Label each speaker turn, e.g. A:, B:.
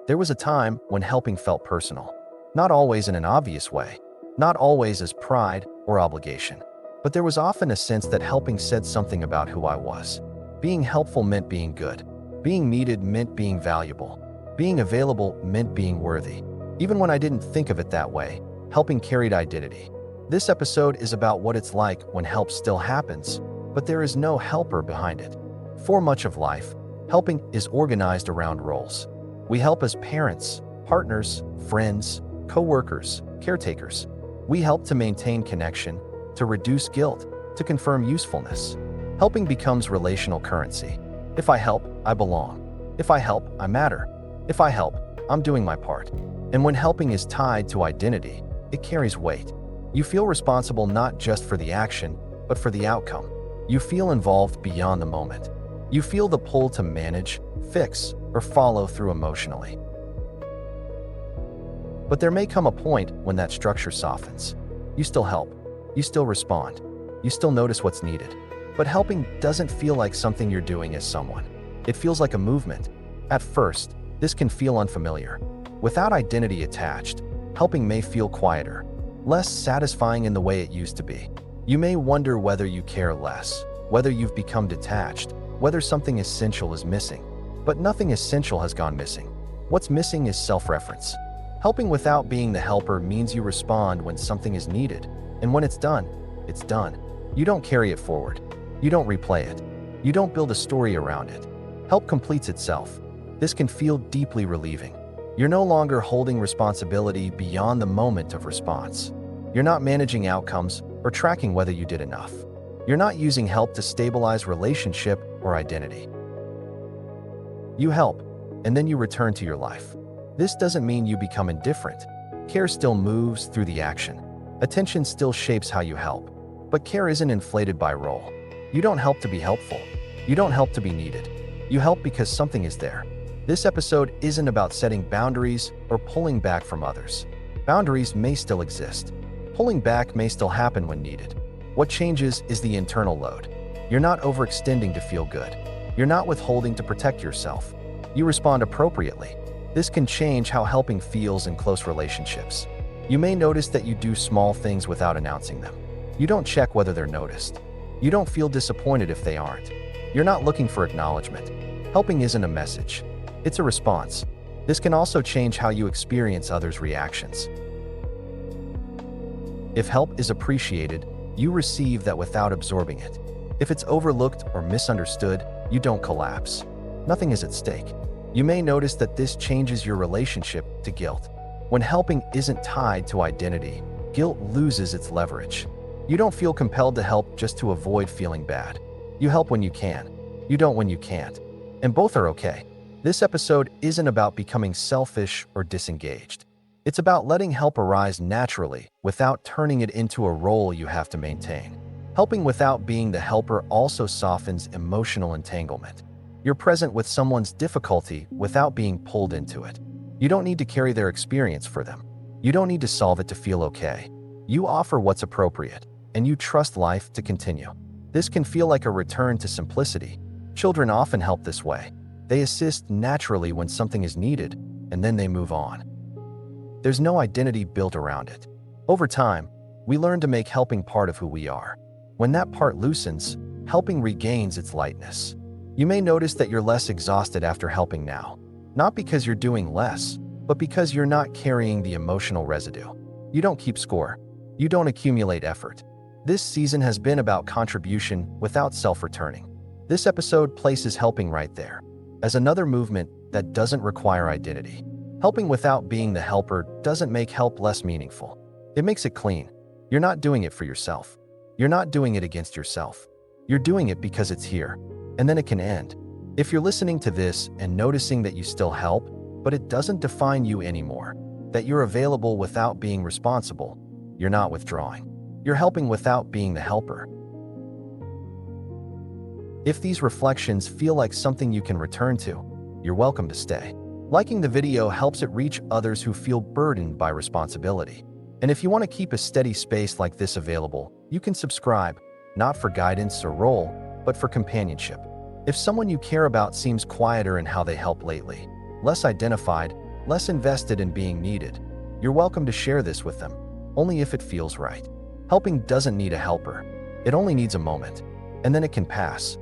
A: There was a time when helping felt personal. Not always in an obvious way, not always as pride or obligation, but there was often a sense that helping said something about who I was. Being helpful meant being good. Being needed meant being valuable. Being available meant being worthy. Even when I didn't think of it that way, helping carried identity. This episode is about what it's like when help still happens, but there is no helper behind it. For much of life, helping is organized around roles. We help as parents, partners, friends, coworkers, caretakers. We help to maintain connection, to reduce guilt, to confirm usefulness. Helping becomes relational currency. If I help, I belong. If I help, I matter. If I help, I'm doing my part. And when helping is tied to identity, it carries weight. You feel responsible not just for the action, but for the outcome. You feel involved beyond the moment. You feel the pull to manage, fix, or follow through emotionally. But there may come a point when that structure softens. You still help. You still respond. You still notice what's needed. But helping doesn't feel like something you're doing as someone. It feels like a movement. At first, this can feel unfamiliar. Without identity attached, helping may feel quieter, less satisfying in the way it used to be. You may wonder whether you care less, whether you've become detached, whether something essential is missing. But nothing essential has gone missing. What's missing is self-reference. Helping without being the helper means you respond when something is needed, and when it's done, it's done. You don't carry it forward. You don't replay it. You don't build a story around it. Help completes itself. This can feel deeply relieving. You're no longer holding responsibility beyond the moment of response. You're not managing outcomes or tracking whether you did enough. You're not using help to stabilize relationship or identity. You help, and then you return to your life. This doesn't mean you become indifferent. Care still moves through the action. Attention still shapes how you help. But care isn't inflated by role. You don't help to be helpful. You don't help to be needed. You help because something is there. This episode isn't about setting boundaries or pulling back from others. Boundaries may still exist. Pulling back may still happen when needed. What changes is the internal load. You're not overextending to feel good. You're not withholding to protect yourself. You respond appropriately. This can change how helping feels in close relationships. You may notice that you do small things without announcing them. You don't check whether they're noticed. You don't feel disappointed if they aren't. You're not looking for acknowledgement. Helping isn't a message. It's a response. This can also change how you experience others' reactions. If help is appreciated, you receive that without absorbing it. If it's overlooked or misunderstood, you don't collapse. Nothing is at stake. You may notice that this changes your relationship to guilt. When helping isn't tied to identity, guilt loses its leverage. You don't feel compelled to help just to avoid feeling bad. You help when you can. You don't when you can't. And both are okay. This episode isn't about becoming selfish or disengaged. It's about letting help arise naturally without turning it into a role you have to maintain. Helping without being the helper also softens emotional entanglement. You're present with someone's difficulty without being pulled into it. You don't need to carry their experience for them. You don't need to solve it to feel okay. You offer what's appropriate, and you trust life to continue. This can feel like a return to simplicity. Children often help this way. They assist naturally when something is needed, and then they move on. There's no identity built around it. Over time, we learn to make helping part of who we are. When that part loosens, helping regains its lightness. You may notice that you're less exhausted after helping now. Not because you're doing less, but because you're not carrying the emotional residue. You don't keep score. You don't accumulate effort. This season has been about contribution without self-returning. This episode places helping right there, as another movement that doesn't require identity. Helping without being the helper doesn't make help less meaningful. It makes it clean. You're not doing it for yourself. You're not doing it against yourself. You're doing it because it's here, and then it can end. If you're listening to this and noticing that you still help, but it doesn't define you anymore, that you're available without being responsible, you're not withdrawing. You're helping without being the helper. If these reflections feel like something you can return to, you're welcome to stay. Liking the video helps it reach others who feel burdened by responsibility. And if you want to keep a steady space like this available, you can subscribe, not for guidance or role, but for companionship. If someone you care about seems quieter in how they help lately, less identified, less invested in being needed. You're welcome to share this with them, only if it feels right. Helping doesn't need a helper. It only needs a moment, and then it can pass.